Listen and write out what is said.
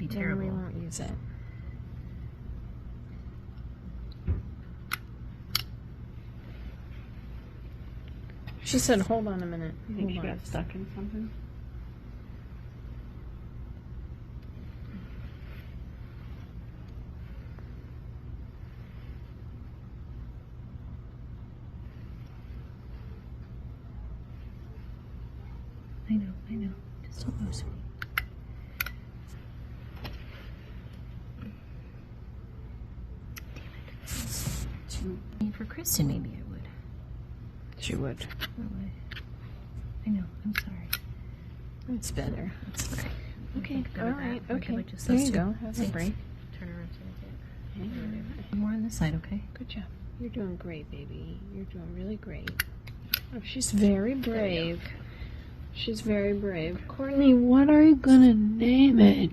be terrible. Then we won't use it. She said, hold on a minute. You think she got stuck in something? I know. Just don't move, sweetie. Damn it. For Kristen, maybe I would. She would. I would. I know. I'm sorry. It's better. That's okay. Okay. All right. Okay. Just There those you two. go. Have a See? break. Turn around so I can. More on this side, okay? Good job. You're doing great, baby. You're doing really great. Oh, she's very brave. She's very brave. Courtney, what are you gonna name it?